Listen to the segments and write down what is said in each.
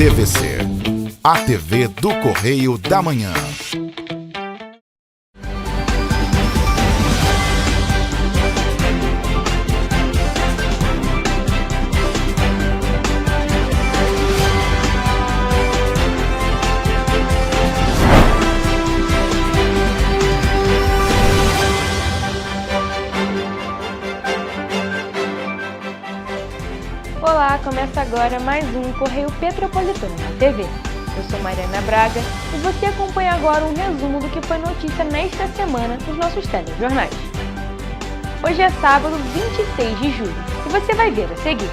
TVC, a TV do Correio da Manhã. Olá, começa agora mais um Correio Petropolitano na TV. Eu sou Mariana Braga e você acompanha agora um resumo do que foi notícia nesta semana nos nossos telejornais. Hoje é sábado, 26 de julho, e você vai ver a seguir.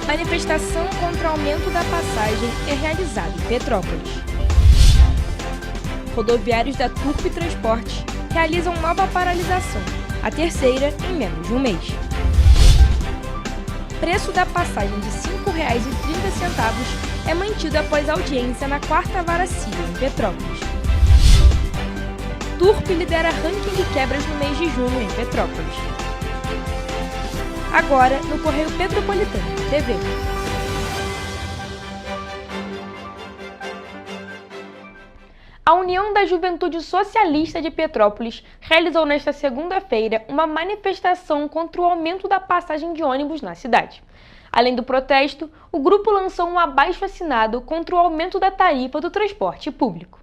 Manifestação contra o aumento da passagem é realizada em Petrópolis. Rodoviários da Turp Transportes realizam nova paralisação, a terceira em menos de um mês. Preço da passagem de R$ 5,30 é mantido após audiência na 4ª Vara Civil em Petrópolis. Turp lidera ranking de quebras no mês de junho em Petrópolis. Agora, no Correio Petropolitano TV. A União da Juventude Socialista de Petrópolis realizou nesta segunda-feira uma manifestação contra o aumento da passagem de ônibus na cidade. Além do protesto, o grupo lançou um abaixo-assinado contra o aumento da tarifa do transporte público.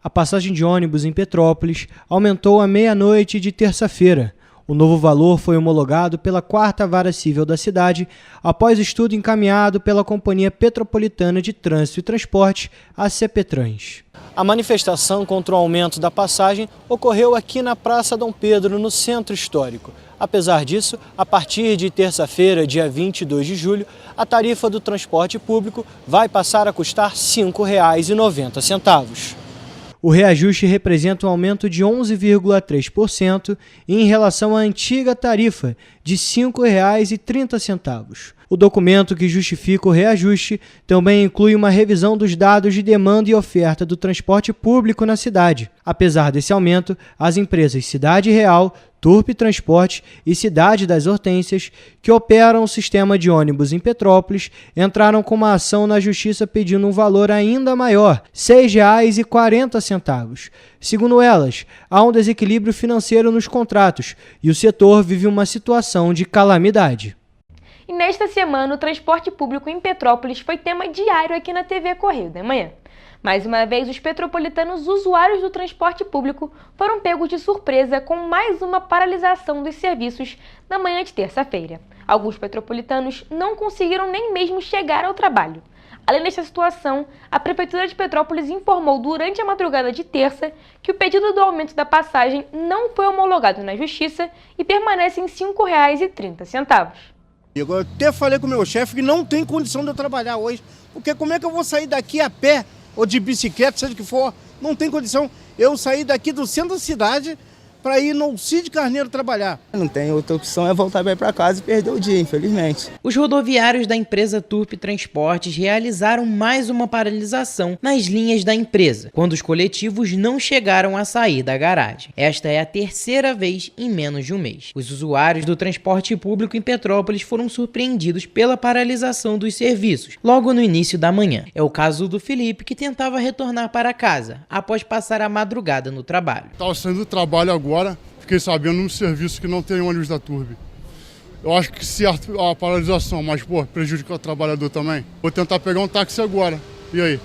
A passagem de ônibus em Petrópolis aumentou à meia-noite de terça-feira. O novo valor foi homologado pela 4ª Vara Civil da cidade após estudo encaminhado pela Companhia Petropolitana de Trânsito e Transporte, a CPTrans. A manifestação contra o aumento da passagem ocorreu aqui na Praça Dom Pedro, no Centro Histórico. Apesar disso, a partir de terça-feira, dia 22 de julho, a tarifa do transporte público vai passar a custar R$ 5,90. O reajuste representa um aumento de 11,3% em relação à antiga tarifa de R$ 5,30. O documento que justifica o reajuste também inclui uma revisão dos dados de demanda e oferta do transporte público na cidade. Apesar desse aumento, as empresas Cidade Real, Turp Transporte e Cidade das Hortênsias, que operam o sistema de ônibus em Petrópolis, entraram com uma ação na Justiça pedindo um valor ainda maior, R$ 6,40. Segundo elas, há um desequilíbrio financeiro nos contratos e o setor vive uma situação de calamidade. E nesta semana, o transporte público em Petrópolis foi tema diário aqui na TV Correio da Manhã. Mais uma vez, os petropolitanos usuários do transporte público foram pegos de surpresa com mais uma paralisação dos serviços na manhã de terça-feira. Alguns petropolitanos não conseguiram nem mesmo chegar ao trabalho. Além desta situação, a Prefeitura de Petrópolis informou durante a madrugada de terça que o pedido do aumento da passagem não foi homologado na Justiça e permanece em R$ 5,30. Eu até falei com o meu chefe que não tem condição de eu trabalhar hoje, porque como é que eu vou sair daqui a pé ou de bicicleta, seja o que for, não tem condição. Eu sair daqui do centro da cidade para ir no Cid Carneiro trabalhar. Não tem outra opção, é voltar bem para casa e perder o dia, infelizmente. Os rodoviários da empresa Turp Transportes realizaram mais uma paralisação nas linhas da empresa, quando os coletivos não chegaram a sair da garagem. Esta é a terceira vez em menos de um mês. Os usuários do transporte público em Petrópolis foram surpreendidos pela paralisação dos serviços, logo no início da manhã. É o caso do Felipe, que tentava retornar para casa, após passar a madrugada no trabalho. Estava saindo do trabalho agora, fiquei sabendo num serviço que não tem ônibus da Turb. Eu acho que certo a paralisação, mas prejudica o trabalhador também. Vou tentar pegar um táxi agora. E aí?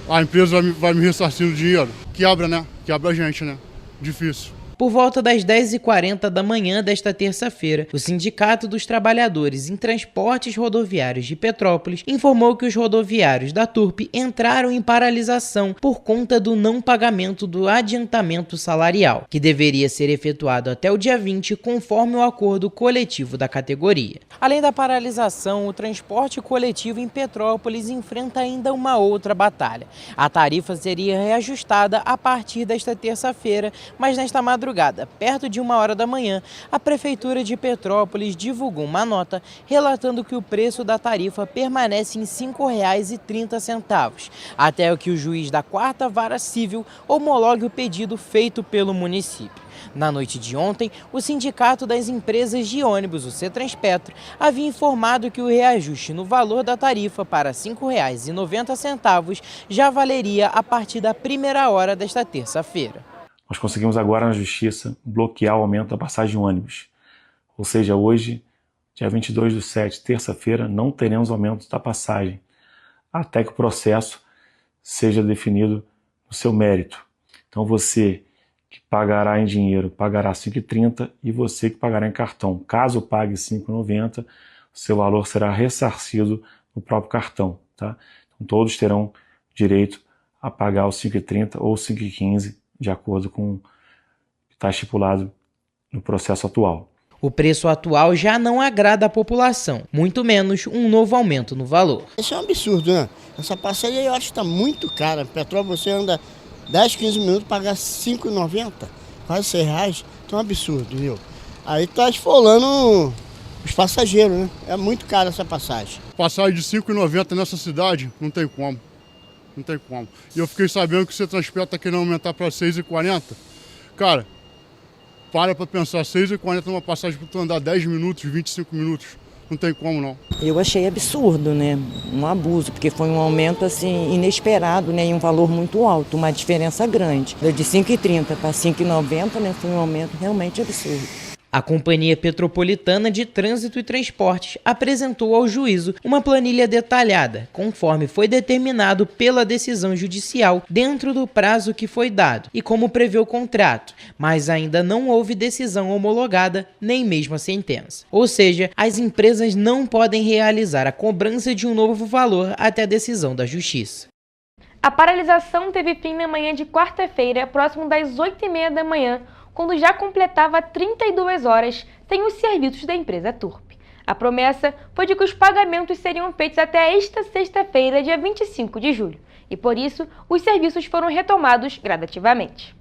A empresa vai me ressarcir o dinheiro? Quebra, né? Quebra a gente, né? Difícil. Por volta das 10h40 da manhã desta terça-feira, o Sindicato dos Trabalhadores em Transportes Rodoviários de Petrópolis informou que os rodoviários da Turp entraram em paralisação por conta do não pagamento do adiantamento salarial, que deveria ser efetuado até o dia 20, conforme o acordo coletivo da categoria. Além da paralisação, o transporte coletivo em Petrópolis enfrenta ainda uma outra batalha. A tarifa seria reajustada a partir desta terça-feira, mas nesta madrugada, perto de 1h da manhã, a Prefeitura de Petrópolis divulgou uma nota relatando que o preço da tarifa permanece em R$ 5,30, até que o juiz da 4ª Vara Civil homologue o pedido feito pelo município. Na noite de ontem, o Sindicato das Empresas de Ônibus, o Cetranspetro, havia informado que o reajuste no valor da tarifa para R$ 5,90 já valeria a partir da primeira hora desta terça-feira. Nós conseguimos agora na Justiça bloquear o aumento da passagem de ônibus. Ou seja, hoje, dia 22/7, terça-feira, não teremos aumento da passagem, até que o processo seja definido no seu mérito. Então você que pagará em dinheiro pagará R$ 5,30 e você que pagará em cartão. Caso pague R$ 5,90, o seu valor será ressarcido no próprio cartão. Tá? Então todos terão direito a pagar os R$ 5,30 ou R$ 5,15, de acordo com o que está estipulado no processo atual. O preço atual já não agrada a população, muito menos um novo aumento no valor. Isso é um absurdo, né? Essa passagem eu acho que está muito cara. Petrópolis você anda 10, 15 minutos, pagar R$ 5,90, quase R$ 6, então é um absurdo, viu? Aí está esfolando os passageiros, né? É muito caro essa passagem. Passagem de R$ 5,90 nessa cidade, não tem como. Não tem como. E eu fiquei sabendo que o Cetranspetro está querendo aumentar para R$ 6,40. Cara, para pensar, R$ 6,40 numa passagem para tu andar 10 minutos, 25 minutos. Não tem como não. Eu achei absurdo, né? Um abuso, porque foi um aumento assim inesperado, né? E um valor muito alto, uma diferença grande. De R$ 5,30 para R$ 5,90, né? Foi um aumento realmente absurdo. A Companhia Petropolitana de Trânsito e Transportes apresentou ao juízo uma planilha detalhada, conforme foi determinado pela decisão judicial dentro do prazo que foi dado e como prevê o contrato, mas ainda não houve decisão homologada, nem mesmo a sentença. Ou seja, as empresas não podem realizar a cobrança de um novo valor até a decisão da Justiça. A paralisação teve fim na manhã de quarta-feira, próximo das 8h30 da manhã, quando já completava 32 horas sem os serviços da empresa Turp. A promessa foi de que os pagamentos seriam feitos até esta sexta-feira, dia 25 de julho, e por isso os serviços foram retomados gradativamente.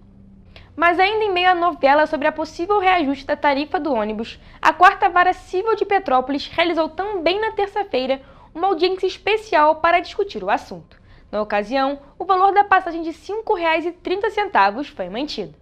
Mas ainda em meio à novela sobre a possível reajuste da tarifa do ônibus, a 4ª Vara Civil de Petrópolis realizou também na terça-feira uma audiência especial para discutir o assunto. Na ocasião, o valor da passagem de R$ 5,30 foi mantido.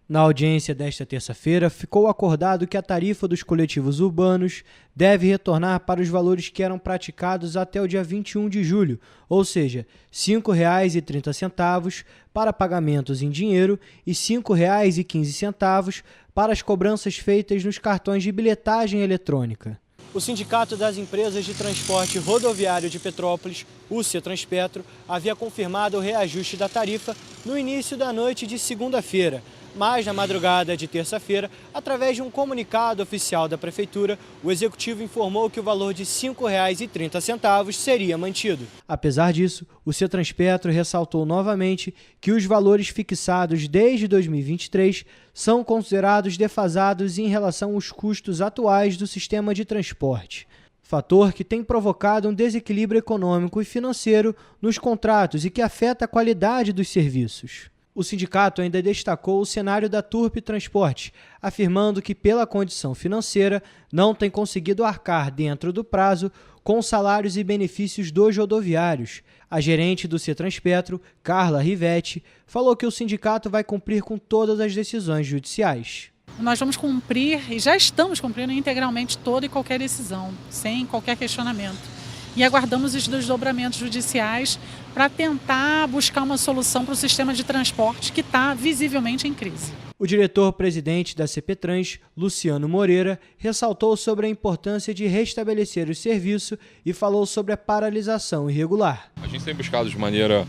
Na audiência desta terça-feira, ficou acordado que a tarifa dos coletivos urbanos deve retornar para os valores que eram praticados até o dia 21 de julho, ou seja, R$ 5,30 para pagamentos em dinheiro e R$ 5,15 para as cobranças feitas nos cartões de bilhetagem eletrônica. O Sindicato das Empresas de Transporte Rodoviário de Petrópolis, o Cetranspetro, havia confirmado o reajuste da tarifa no início da noite de segunda-feira. Mas, na madrugada de terça-feira, através de um comunicado oficial da Prefeitura, o Executivo informou que o valor de R$ 5,30 seria mantido. Apesar disso, o Cetranspetro ressaltou novamente que os valores fixados desde 2023 são considerados defasados em relação aos custos atuais do sistema de transporte. Fator que tem provocado um desequilíbrio econômico e financeiro nos contratos e que afeta a qualidade dos serviços. O sindicato ainda destacou o cenário da Turp Transporte, afirmando que, pela condição financeira, não tem conseguido arcar dentro do prazo com salários e benefícios dos rodoviários. A gerente do Cetranspetro, Carla Rivetti, falou que o sindicato vai cumprir com todas as decisões judiciais. Nós vamos cumprir, e já estamos cumprindo integralmente toda e qualquer decisão, sem qualquer questionamento. E aguardamos os desdobramentos judiciais para tentar buscar uma solução para o sistema de transporte que está visivelmente em crise. O diretor-presidente da CPTrans, Luciano Moreira, ressaltou sobre a importância de restabelecer o serviço e falou sobre a paralisação irregular. A gente tem buscado de maneira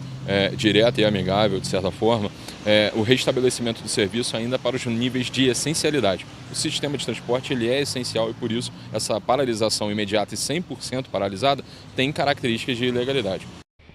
direta e amigável, de certa forma, o restabelecimento do serviço ainda para os níveis de essencialidade. O sistema de transporte ele é essencial e, por isso, essa paralisação imediata e 100% paralisada tem características de ilegalidade.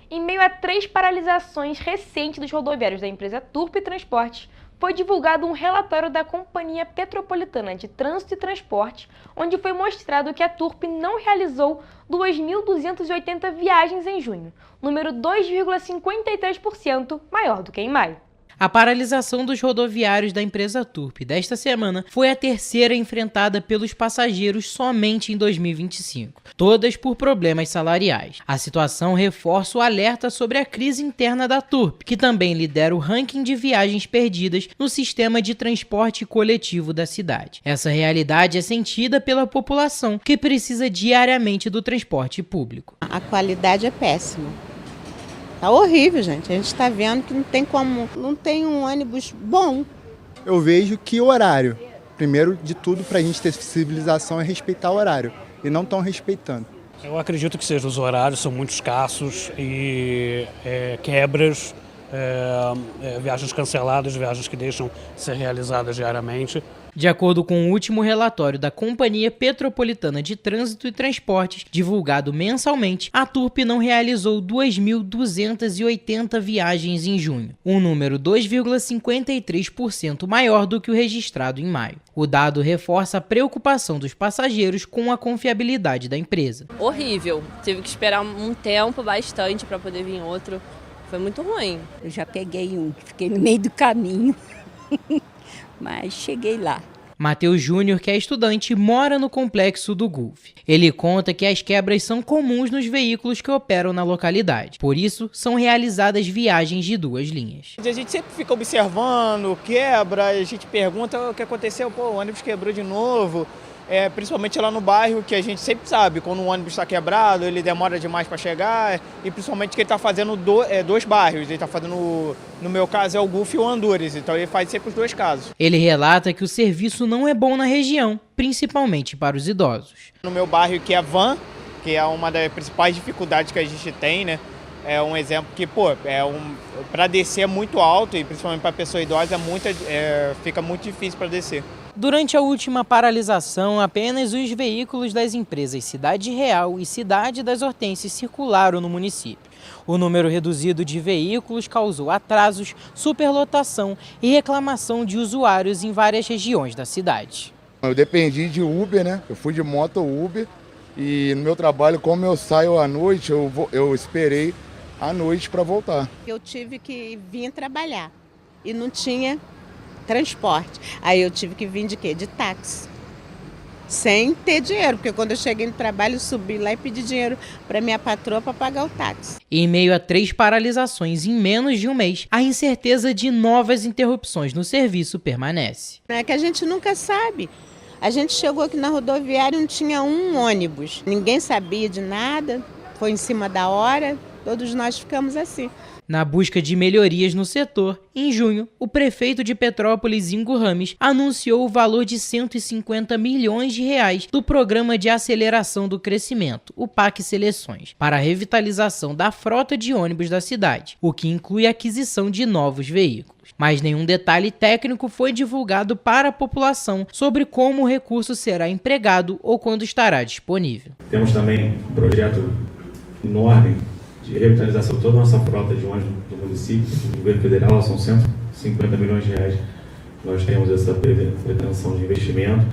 Em meio a 3 paralisações recentes dos rodoviários da empresa Turp Transportes, foi divulgado um relatório da Companhia Petropolitana de Trânsito e Transporte, onde foi mostrado que a Turp não realizou 2.280 viagens em junho, número 2,53% maior do que em maio. A paralisação dos rodoviários da empresa Turp desta semana foi a terceira enfrentada pelos passageiros somente em 2025, todas por problemas salariais. A situação reforça o alerta sobre a crise interna da Turp, que também lidera o ranking de viagens perdidas no sistema de transporte coletivo da cidade. Essa realidade é sentida pela população, que precisa diariamente do transporte público. A qualidade é péssima. Tá horrível, gente. A gente está vendo que não tem um ônibus bom. Eu vejo que o horário, primeiro de tudo, para a gente ter civilização é respeitar o horário, e não estão respeitando. Eu acredito que os horários são muito escassos e quebras, viagens canceladas, viagens que deixam de ser realizadas diariamente. De acordo com o último relatório da Companhia Petropolitana de Trânsito e Transportes, divulgado mensalmente, a Turp não realizou 2.280 viagens em junho, um número 2,53% maior do que o registrado em maio. O dado reforça a preocupação dos passageiros com a confiabilidade da empresa. Horrível, tive que esperar um tempo bastante para poder vir outro, foi muito ruim. Eu já peguei fiquei no meio do caminho. Mas cheguei lá. Matheus Júnior, que é estudante, mora no complexo do Gulf. Ele conta que as quebras são comuns nos veículos que operam na localidade. Por isso, são realizadas viagens de 2 linhas. A gente sempre fica observando, quebra, a gente pergunta o que aconteceu, o ônibus quebrou de novo. Principalmente lá no bairro, que a gente sempre sabe, quando o ônibus está quebrado, ele demora demais para chegar, e principalmente que ele está fazendo 2 bairros, ele está fazendo, no meu caso, é o Gulf e o Honduras, então ele faz sempre os 2 casos. Ele relata que o serviço não é bom na região, principalmente para os idosos. No meu bairro, que é Van, que é uma das principais dificuldades que a gente tem, né? É um exemplo que, para descer é muito alto, e principalmente para pessoa idosa fica muito difícil para descer. Durante a última paralisação, apenas os veículos das empresas Cidade Real e Cidade das Hortênsias circularam no município. O número reduzido de veículos causou atrasos, superlotação e reclamação de usuários em várias regiões da cidade. Eu dependi de Uber, né? Eu fui de moto Uber e no meu trabalho, como eu saio à noite, eu esperei à noite para voltar. Eu tive que vir trabalhar e não tinha transporte. Aí eu tive que vir de quê? De táxi. Sem ter dinheiro, porque quando eu cheguei no trabalho, eu subi lá e pedi dinheiro para minha patroa para pagar o táxi. Em meio a 3 paralisações em menos de um mês, a incerteza de novas interrupções no serviço permanece. É que a gente nunca sabe. A gente chegou aqui na rodoviária e não tinha um ônibus. Ninguém sabia de nada, foi em cima da hora, todos nós ficamos assim. Na busca de melhorias no setor, em junho, o prefeito de Petrópolis, Ingo Rames, anunciou o valor de 150 milhões de reais do Programa de Aceleração do Crescimento, o PAC Seleções, para a revitalização da frota de ônibus da cidade, o que inclui a aquisição de novos veículos. Mas nenhum detalhe técnico foi divulgado para a população sobre como o recurso será empregado ou quando estará disponível. Temos também um projeto enorme de revitalização de toda a nossa frota de ônibus do município, do governo federal, são 150 milhões de reais. Nós temos essa pretensão de investimento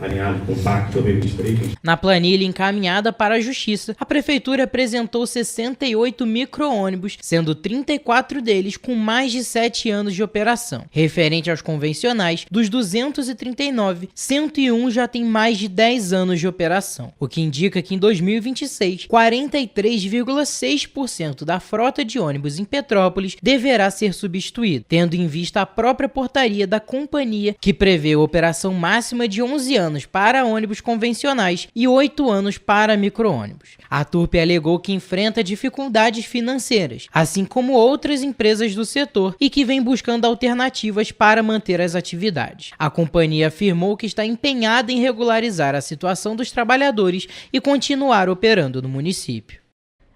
alinhado com o PAC 2023. Na planilha encaminhada para a Justiça, a Prefeitura apresentou 68 micro-ônibus, sendo 34 deles com mais de 7 anos de operação. Referente aos convencionais, dos 239, 101 já tem mais de 10 anos de operação, o que indica que em 2026, 43,6% da frota de ônibus em Petrópolis deverá ser substituída, tendo em vista a própria portaria da companhia, que prevê a operação máxima de 11 anos para ônibus convencionais e 8 anos para micro-ônibus. A Turp alegou que enfrenta dificuldades financeiras, assim como outras empresas do setor, e que vem buscando alternativas para manter as atividades. A companhia afirmou que está empenhada em regularizar a situação dos trabalhadores e continuar operando no município.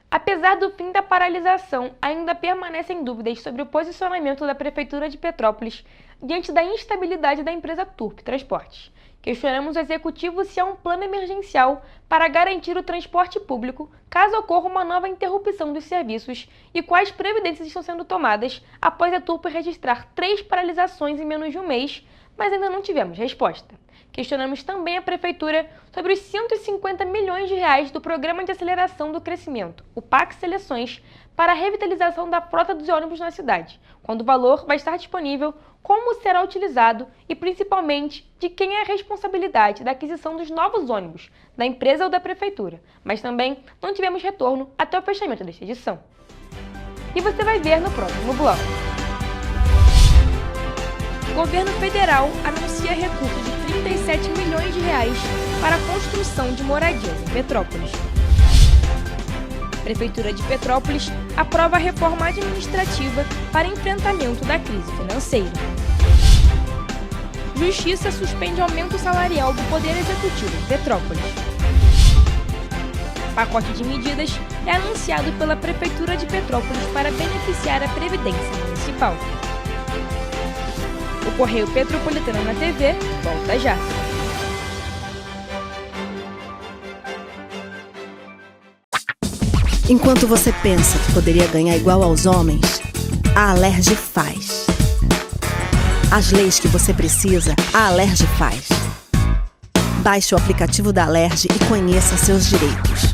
Apesar do fim da paralisação, ainda permanecem dúvidas sobre o posicionamento da Prefeitura de Petrópolis diante da instabilidade da empresa Turp Transportes. Questionamos o executivo se há um plano emergencial para garantir o transporte público caso ocorra uma nova interrupção dos serviços e quais providências estão sendo tomadas após a Turp registrar 3 paralisações em menos de um mês, mas ainda não tivemos resposta. Questionamos também a Prefeitura sobre os 150 milhões de reais do Programa de Aceleração do Crescimento, o PAC Seleções, para a revitalização da frota dos ônibus na cidade, quando o valor vai estar disponível, como será utilizado e, principalmente, de quem é a responsabilidade da aquisição dos novos ônibus, da empresa ou da prefeitura. Mas também não tivemos retorno até o fechamento desta edição. E você vai ver no próximo bloco. O governo federal anuncia recurso de 37 milhões de reais para a construção de moradias em Petrópolis. Prefeitura de Petrópolis aprova a reforma administrativa para enfrentamento da crise financeira. Justiça suspende aumento salarial do Poder Executivo em Petrópolis. Pacote de medidas é anunciado pela Prefeitura de Petrópolis para beneficiar a Previdência Municipal. O Correio Petropolitano na TV volta já. Enquanto você pensa que poderia ganhar igual aos homens, a Alerj faz. As leis que você precisa, a Alerj faz. Baixe o aplicativo da Alerj e conheça seus direitos.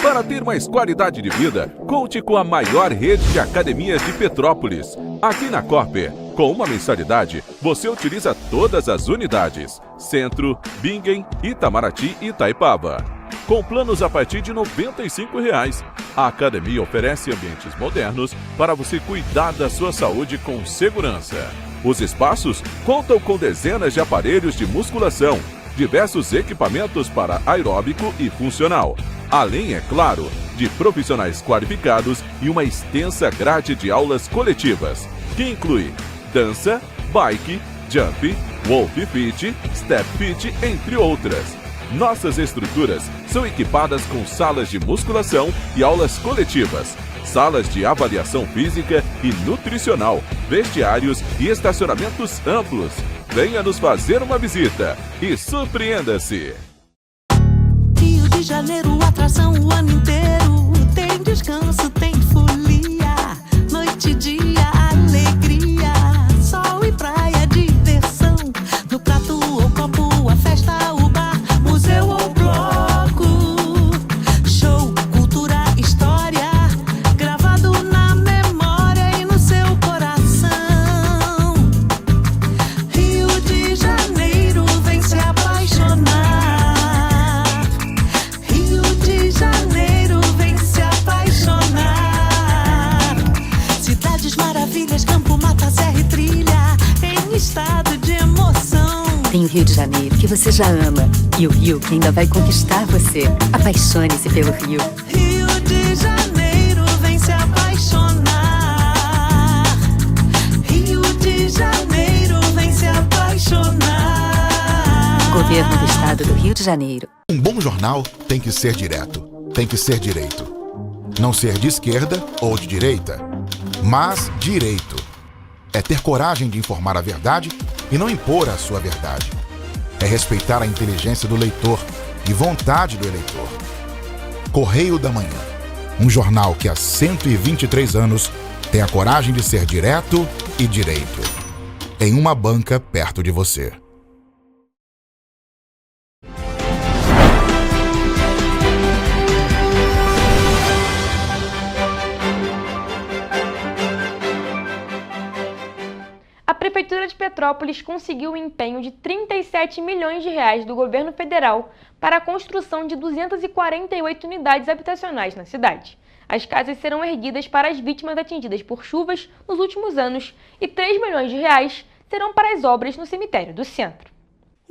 Para ter mais qualidade de vida, conte com a maior rede de academias de Petrópolis. Aqui na Corper, com uma mensalidade, você utiliza todas as unidades: Centro, Bingen, Itamaraty e Itaipava. Com planos a partir de R$ 95,00. A academia oferece ambientes modernos para você cuidar da sua saúde com segurança. Os espaços contam com dezenas de aparelhos de musculação, diversos equipamentos para aeróbico e funcional, além, é claro, de profissionais qualificados e uma extensa grade de aulas coletivas, que inclui dança, bike, jump, wolf fit, step fit, entre outras. Nossas estruturas são equipadas com salas de musculação e aulas coletivas, salas de avaliação física e nutricional, vestiários e estacionamentos amplos. Venha nos fazer uma visita e surpreenda-se! Rio de Janeiro, atração o ano inteiro. Tem descanso, tem folia, noite e dia, alegria, sol e praia, diversão. No prato ou copo, a festa, o bar, museu ou bloco. Show, cultura, história, gravado na memória e no seu coração. Rio de Janeiro, vem se apaixonar. Rio de Janeiro, vem se apaixonar. Cidades maravilhas, campo, mata, serra e trilha, em estado de emoção. Tem o Rio de Janeiro, que você já ama, e o Rio que ainda vai conquistar você. Apaixone-se pelo Rio. Rio de Janeiro, vem se apaixonar. Rio de Janeiro, vem se apaixonar. Governo do Estado do Rio de Janeiro. Um bom jornal tem que ser direto, tem que ser direito. Não ser de esquerda ou de direita, mas direito. É ter coragem de informar a verdade e não impor a sua verdade. É respeitar a inteligência do leitor e vontade do eleitor. Correio da Manhã, um jornal que há 123 anos tem a coragem de ser direto e direito. Em uma banca perto de você. A Prefeitura de Petrópolis conseguiu o empenho de 37 milhões de reais do governo federal para a construção de 248 unidades habitacionais na cidade. As casas serão erguidas para as vítimas atingidas por chuvas nos últimos anos e 3 milhões de reais serão para as obras no cemitério do centro.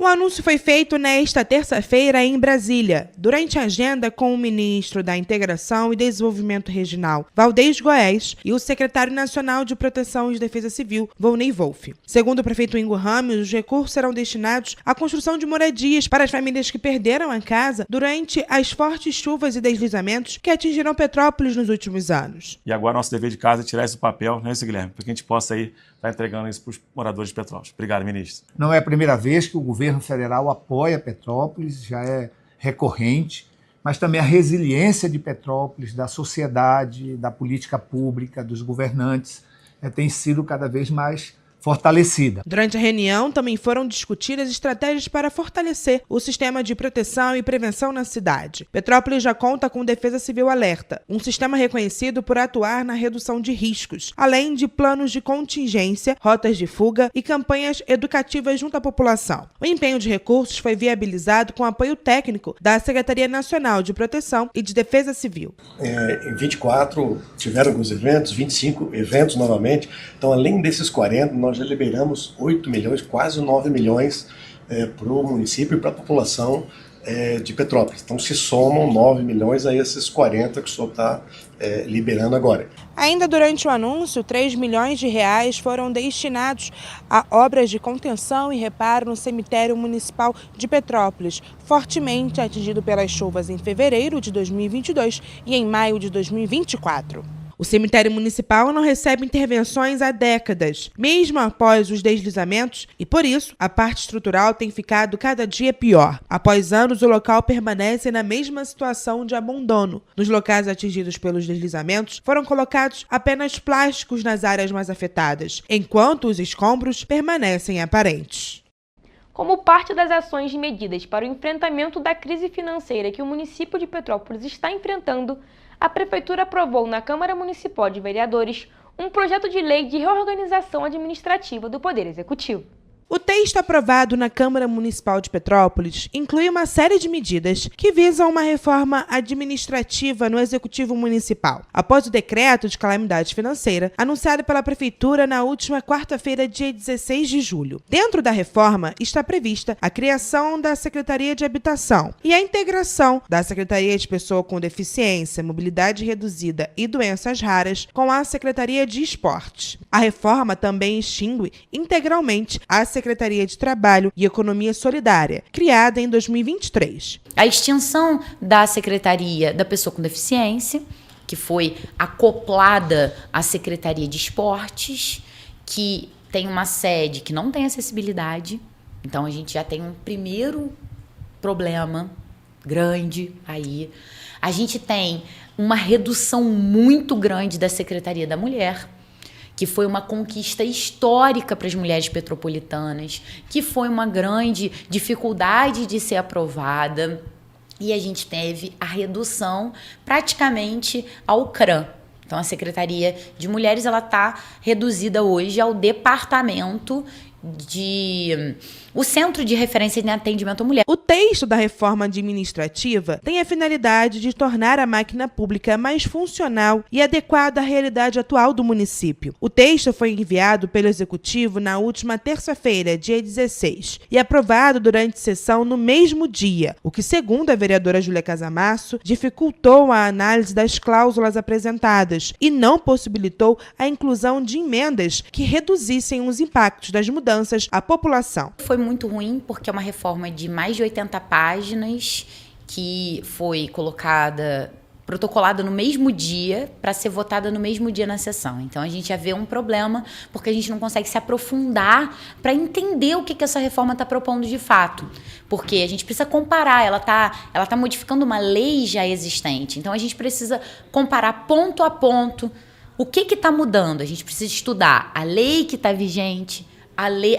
O anúncio foi feito nesta terça-feira em Brasília, durante a agenda com o ministro da Integração e Desenvolvimento Regional, Valdez Goes, e o secretário nacional de Proteção e Defesa Civil, Volney Wolff. Segundo o prefeito Ingo Ramos, os recursos serão destinados à construção de moradias para as famílias que perderam a casa durante as fortes chuvas e deslizamentos que atingiram Petrópolis nos últimos anos. E agora nosso dever de casa é tirar esse papel, não é isso, Guilherme? Para que a gente possa aí estar entregando isso para os moradores de Petrópolis. Obrigado, ministro. Não é a primeira vez que o governo federal apoia Petrópolis, já é recorrente, mas também a resiliência de Petrópolis, da sociedade, da política pública, dos governantes, tem sido cada vez mais fortalecida. Durante a reunião, também foram discutidas estratégias para fortalecer o sistema de proteção e prevenção na cidade. Petrópolis já conta com Defesa Civil Alerta, um sistema reconhecido por atuar na redução de riscos, além de planos de contingência, rotas de fuga e campanhas educativas junto à população. O empenho de recursos foi viabilizado com apoio técnico da Secretaria Nacional de Proteção e de Defesa Civil. Em 24 tiveram alguns eventos, 25 eventos novamente. Então, além desses 40, nós já liberamos 8 milhões, quase 9 milhões para o município e para a população de Petrópolis. Então, se somam 9 milhões a esses 40 que o senhor está liberando agora. Ainda durante o anúncio, 3 milhões de reais foram destinados a obras de contenção e reparo no cemitério municipal de Petrópolis, fortemente atingido pelas chuvas em fevereiro de 2022 e em maio de 2024. O cemitério municipal não recebe intervenções há décadas, mesmo após os deslizamentos, e por isso a parte estrutural tem ficado cada dia pior. Após anos, o local permanece na mesma situação de abandono. Nos locais atingidos pelos deslizamentos, foram colocados apenas plásticos nas áreas mais afetadas, enquanto os escombros permanecem aparentes. Como parte das ações e medidas para o enfrentamento da crise financeira que o município de Petrópolis está enfrentando, a Prefeitura aprovou na Câmara Municipal de Vereadores um projeto de lei de reorganização administrativa do Poder Executivo. O texto aprovado na Câmara Municipal de Petrópolis inclui uma série de medidas que visam uma reforma administrativa no Executivo Municipal, após o decreto de calamidade financeira anunciado pela Prefeitura na última quarta-feira, dia 16 de julho. Dentro da reforma está prevista a criação da Secretaria de Habitação e a integração da Secretaria de Pessoa com Deficiência, Mobilidade Reduzida e Doenças Raras com a Secretaria de Esportes. A reforma também extingue integralmente a Secretaria de Trabalho e Economia Solidária, criada em 2023. A extinção da Secretaria da Pessoa com Deficiência, que foi acoplada à Secretaria de Esportes, que tem uma sede que não tem acessibilidade. Então, a gente já tem um primeiro problema grande aí. A gente tem uma redução muito grande da Secretaria da Mulher, que foi uma conquista histórica para as mulheres petropolitanas, que foi uma grande dificuldade de ser aprovada. E a gente teve a redução praticamente ao CRAM. Então, a Secretaria de Mulheres está reduzida hoje ao departamento o Centro de Referência de Atendimento à Mulher. O texto da reforma administrativa tem a finalidade de tornar a máquina pública mais funcional e adequada à realidade atual do município. O texto foi enviado pelo Executivo na última terça-feira, dia 16, e aprovado durante sessão no mesmo dia, o que, segundo a vereadora Júlia Casamasso, dificultou a análise das cláusulas apresentadas e não possibilitou a inclusão de emendas que reduzissem os impactos das mudanças à população. Foi muito ruim porque é uma reforma de mais de 80 páginas que foi protocolada no mesmo dia para ser votada no mesmo dia na sessão. Então, a gente já vê um problema porque a gente não consegue se aprofundar para entender o que essa reforma está propondo de fato. Porque a gente precisa comparar, ela tá modificando uma lei já existente. Então, a gente precisa comparar ponto a ponto o que está mudando. A gente precisa estudar a lei que está vigente,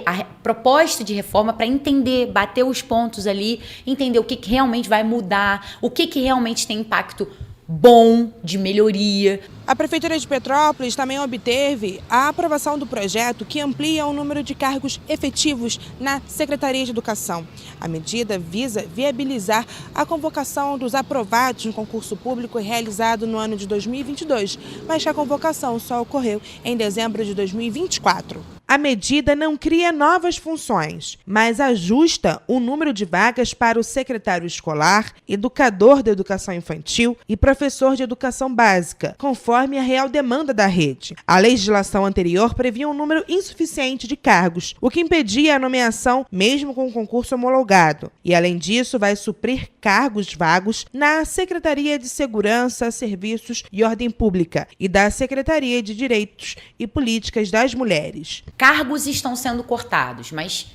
a proposta de reforma para entender, bater os pontos ali, entender o que realmente vai mudar, o que realmente tem impacto bom, de melhoria. A Prefeitura de Petrópolis também obteve a aprovação do projeto que amplia o número de cargos efetivos na Secretaria de Educação. A medida visa viabilizar a convocação dos aprovados no concurso público realizado no ano de 2022, mas a convocação só ocorreu em dezembro de 2024. A medida não cria novas funções, mas ajusta o número de vagas para o secretário escolar, educador da educação infantil e professor de educação básica, conforme a real demanda da rede. A legislação anterior previa um número insuficiente de cargos, o que impedia a nomeação mesmo com o concurso homologado. E, além disso, vai suprir cargos vagos na Secretaria de Segurança, Serviços e Ordem Pública e da Secretaria de Direitos e Políticas das Mulheres. Cargos estão sendo cortados, mas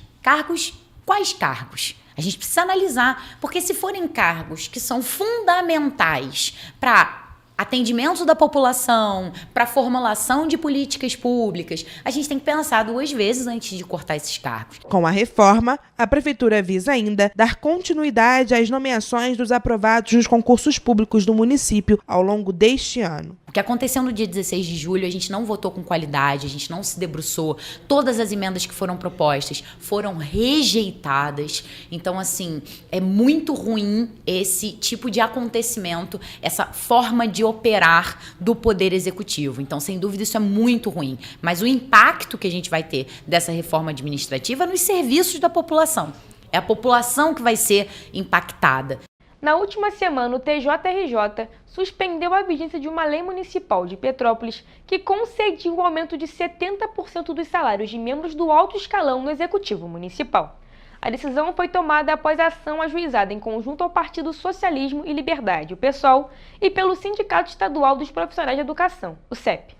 quais cargos? A gente precisa analisar, porque se forem cargos que são fundamentais para atendimento da população, para formulação de políticas públicas, a gente tem que pensar 2 vezes antes de cortar esses cargos. Com a reforma, a Prefeitura visa ainda dar continuidade às nomeações dos aprovados nos concursos públicos do município ao longo deste ano. O que aconteceu no dia 16 de julho, a gente não votou com qualidade, a gente não se debruçou, todas as emendas que foram propostas foram rejeitadas. Então, assim, é muito ruim esse tipo de acontecimento, essa forma de operar do Poder Executivo. Então, sem dúvida, isso é muito ruim. Mas o impacto que a gente vai ter dessa reforma administrativa é nos serviços da população. É a população que vai ser impactada. Na última semana, o TJRJ suspendeu a vigência de uma lei municipal de Petrópolis que concedia o aumento de 70% dos salários de membros do alto escalão no Executivo Municipal. A decisão foi tomada após a ação ajuizada em conjunto ao Partido Socialismo e Liberdade, o PSOL, e pelo Sindicato Estadual dos Profissionais de Educação, o CEP.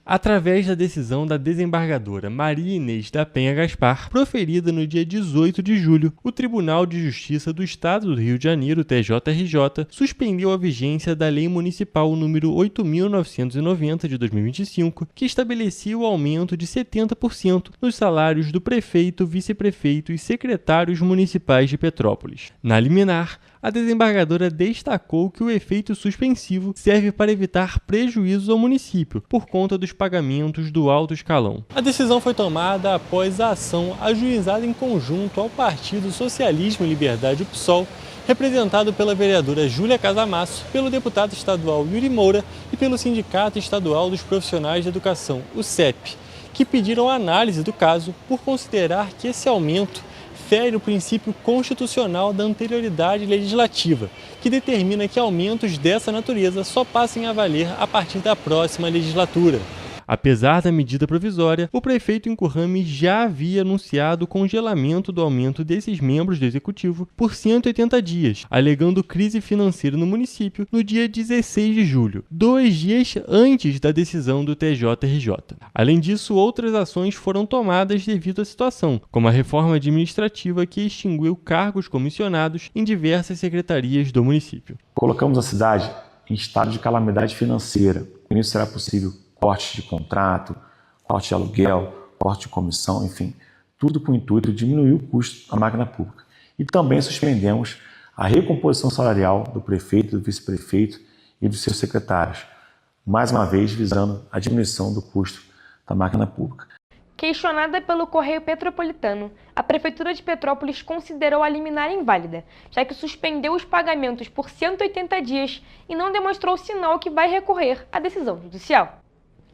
Através da decisão da desembargadora Maria Inês da Penha Gaspar, proferida no dia 18 de julho, o Tribunal de Justiça do Estado do Rio de Janeiro, TJRJ, suspendeu a vigência da Lei Municipal número 8.990 de 2025, que estabelecia o aumento de 70% nos salários do prefeito, vice-prefeito e secretários municipais de Petrópolis. Na liminar, a desembargadora destacou que o efeito suspensivo serve para evitar prejuízos ao município por conta dos pagamentos do alto escalão. A decisão foi tomada após a ação ajuizada em conjunto ao Partido Socialismo e Liberdade, o PSOL, representado pela vereadora Júlia Casamasso, pelo deputado estadual Yuri Moura e pelo Sindicato Estadual dos Profissionais de Educação, o CEP, que pediram análise do caso por considerar que esse aumento fere o princípio constitucional da anterioridade legislativa, que determina que aumentos dessa natureza só passem a valer a partir da próxima legislatura. Apesar da medida provisória, o prefeito Inkurrami já havia anunciado o congelamento do aumento desses membros do Executivo por 180 dias, alegando crise financeira no município no dia 16 de julho, 2 dias antes da decisão do TJRJ. Além disso, outras ações foram tomadas devido à situação, como a reforma administrativa que extinguiu cargos comissionados em diversas secretarias do município. Colocamos a cidade em estado de calamidade financeira. Com isso será possível corte de contrato, corte de aluguel, corte de comissão, enfim, tudo com o intuito de diminuir o custo da máquina pública. E também suspendemos a recomposição salarial do prefeito, do vice-prefeito e dos seus secretários, mais uma vez visando a diminuição do custo da máquina pública. Questionada pelo Correio Petropolitano, a Prefeitura de Petrópolis considerou a liminar inválida, já que suspendeu os pagamentos por 180 dias e não demonstrou sinal que vai recorrer à decisão judicial.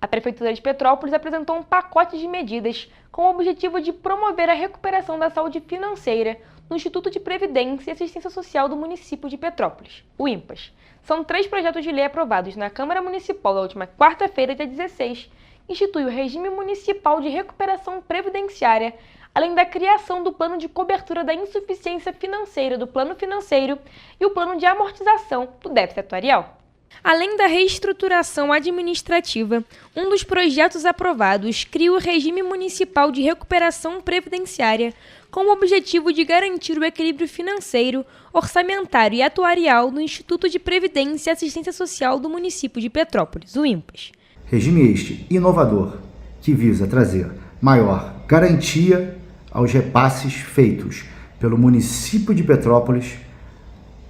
A Prefeitura de Petrópolis apresentou um pacote de medidas com o objetivo de promover a recuperação da saúde financeira no Instituto de Previdência e Assistência Social do município de Petrópolis, o INPAS. São 3 projetos de lei aprovados na Câmara Municipal da última quarta-feira, dia 16, que institui o Regime Municipal de Recuperação Previdenciária, além da criação do Plano de Cobertura da Insuficiência Financeira do Plano Financeiro e o Plano de Amortização do Déficit Atuarial. Além da reestruturação administrativa, um dos projetos aprovados cria o Regime Municipal de Recuperação Previdenciária com o objetivo de garantir o equilíbrio financeiro, orçamentário e atuarial do Instituto de Previdência e Assistência Social do município de Petrópolis, o INPAS. Regime este inovador, que visa trazer maior garantia aos repasses feitos pelo município de Petrópolis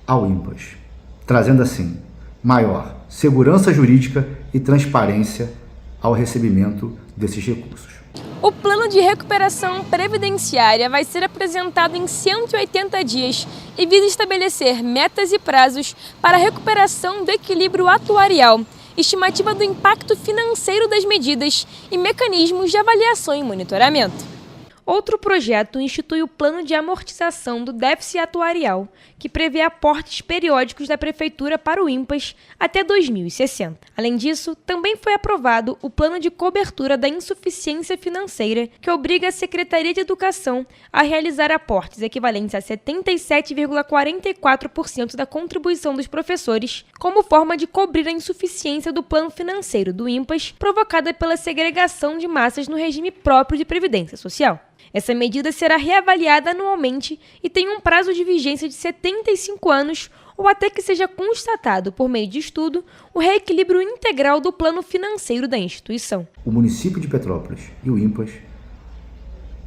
ao INPAS, trazendo assim maior segurança jurídica e transparência ao recebimento desses recursos. O Plano de Recuperação Previdenciária vai ser apresentado em 180 dias e visa estabelecer metas e prazos para a recuperação do equilíbrio atuarial, estimativa do impacto financeiro das medidas e mecanismos de avaliação e monitoramento. Outro projeto institui o Plano de Amortização do Déficit Atuarial, que prevê aportes periódicos da Prefeitura para o INPAS até 2060. Além disso, também foi aprovado o Plano de Cobertura da Insuficiência Financeira, que obriga a Secretaria de Educação a realizar aportes equivalentes a 77,44% da contribuição dos professores, como forma de cobrir a insuficiência do plano financeiro do INPAS, provocada pela segregação de massas no regime próprio de Previdência Social. Essa medida será reavaliada anualmente e tem um prazo de vigência de 75 anos ou até que seja constatado, por meio de estudo, o reequilíbrio integral do plano financeiro da instituição. O município de Petrópolis e o INPAS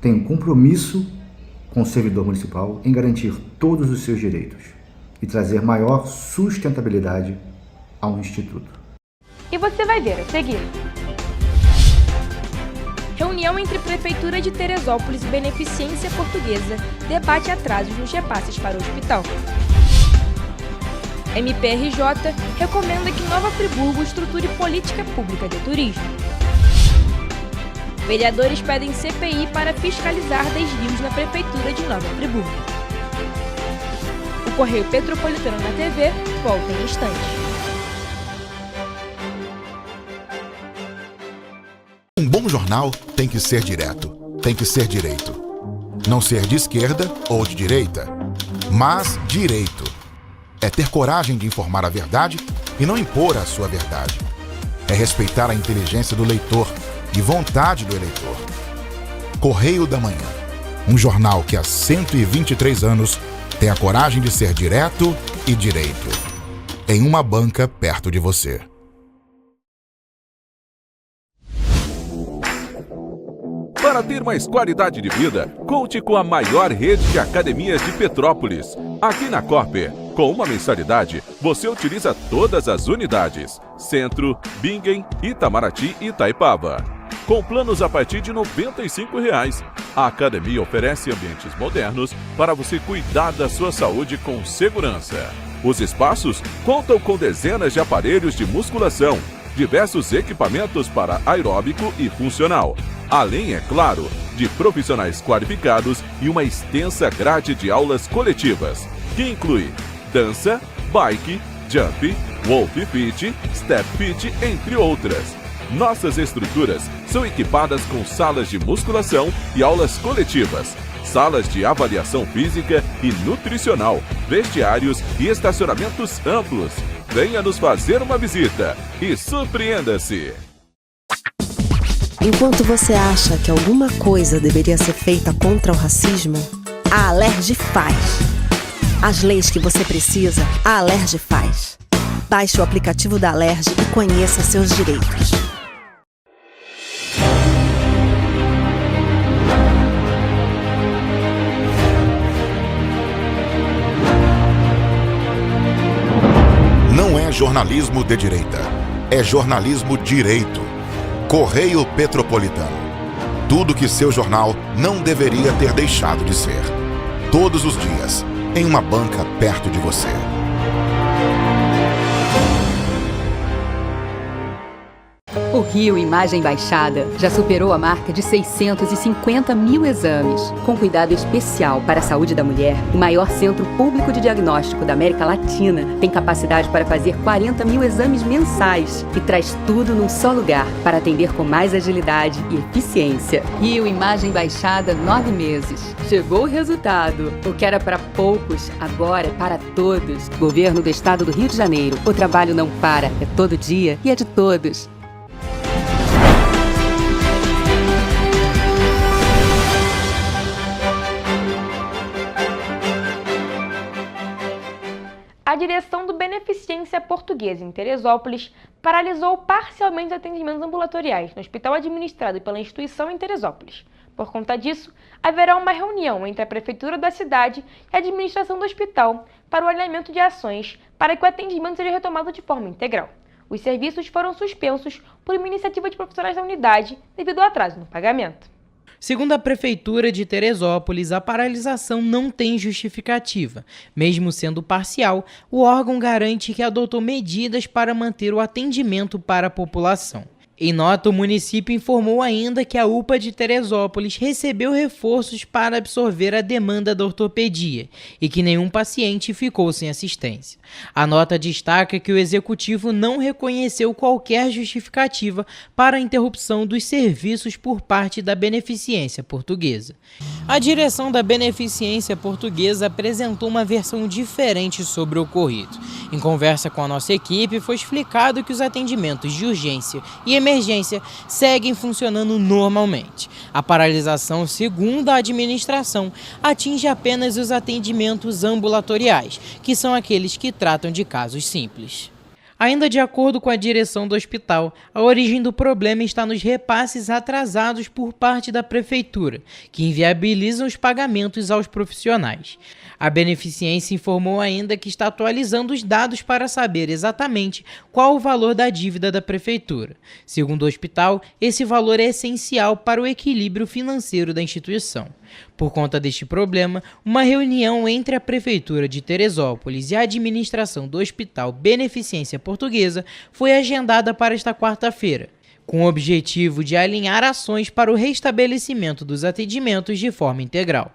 têm um compromisso com o servidor municipal em garantir todos os seus direitos e trazer maior sustentabilidade ao Instituto. E você vai ver a seguir. Reunião entre Prefeitura de Teresópolis e Beneficência Portuguesa debate atrasos nos repasses para o hospital. MPRJ recomenda que Nova Friburgo estruture política pública de turismo. Vereadores pedem CPI para fiscalizar desvios na Prefeitura de Nova Friburgo. O Correio Petropolitano na TV volta em instantes. Um bom jornal tem que ser direto, tem que ser direito. Não ser de esquerda ou de direita, mas direito. É ter coragem de informar a verdade e não impor a sua verdade. É respeitar a inteligência do leitor e vontade do eleitor. Correio da Manhã, um jornal que há 123 anos tem a coragem de ser direto e direito. Em uma banca perto de você. Para ter mais qualidade de vida, conte com a maior rede de academias de Petrópolis. Aqui na Corper, com uma mensalidade, você utiliza todas as unidades: Centro, Bingen, Itamaraty e Itaipava. Com planos a partir de R$ 95,00. A academia oferece ambientes modernos para você cuidar da sua saúde com segurança. Os espaços contam com dezenas de aparelhos de musculação, diversos equipamentos para aeróbico e funcional, além, é claro, de profissionais qualificados e uma extensa grade de aulas coletivas, que inclui dança, bike, jump, wolf fit, step fit, entre outras. Nossas estruturas são equipadas com salas de musculação e aulas coletivas, salas de avaliação física e nutricional, vestiários e estacionamentos amplos. Venha nos fazer uma visita e surpreenda-se! Enquanto você acha que alguma coisa deveria ser feita contra o racismo, a Alerj faz. As leis que você precisa, a Alerj faz. Baixe o aplicativo da Alerj e conheça seus direitos. Não é jornalismo de direita, é jornalismo direito. Correio Petropolitano. Tudo que seu jornal não deveria ter deixado de ser. Todos os dias, em uma banca perto de você. O Rio Imagem Baixada já superou a marca de 650 mil exames. Com cuidado especial para a saúde da mulher, o maior centro público de diagnóstico da América Latina tem capacidade para fazer 40 mil exames mensais e traz tudo num só lugar para atender com mais agilidade e eficiência. Rio Imagem Baixada, 9 meses. Chegou o resultado. O que era para poucos, agora é para todos. Governo do Estado do Rio de Janeiro. O trabalho não para, é todo dia e é de todos. A direção do Beneficência Portuguesa em Teresópolis paralisou parcialmente os atendimentos ambulatoriais no hospital administrado pela instituição em Teresópolis. Por conta disso, haverá uma reunião entre a prefeitura da cidade e a administração do hospital para o alinhamento de ações para que o atendimento seja retomado de forma integral. Os serviços foram suspensos por uma iniciativa de profissionais da unidade devido ao atraso no pagamento. Segundo a Prefeitura de Teresópolis, a paralisação não tem justificativa. Mesmo sendo parcial, o órgão garante que adotou medidas para manter o atendimento para a população. Em nota, o município informou ainda que a UPA de Teresópolis recebeu reforços para absorver a demanda da ortopedia e que nenhum paciente ficou sem assistência. A nota destaca que o executivo não reconheceu qualquer justificativa para a interrupção dos serviços por parte da Beneficência Portuguesa. A direção da Beneficência Portuguesa apresentou uma versão diferente sobre o ocorrido. Em conversa com a nossa equipe, foi explicado que os atendimentos de urgência e emergência emergência seguem funcionando normalmente. A paralisação, segundo a administração, atinge apenas os atendimentos ambulatoriais, que são aqueles que tratam de casos simples. Ainda de acordo com a direção do hospital, a origem do problema está nos repasses atrasados por parte da prefeitura, que inviabilizam os pagamentos aos profissionais. A beneficência informou ainda que está atualizando os dados para saber exatamente qual o valor da dívida da prefeitura. Segundo o hospital, esse valor é essencial para o equilíbrio financeiro da instituição. Por conta deste problema, uma reunião entre a Prefeitura de Teresópolis e a administração do Hospital Beneficência Portuguesa foi agendada para esta quarta-feira, com o objetivo de alinhar ações para o restabelecimento dos atendimentos de forma integral.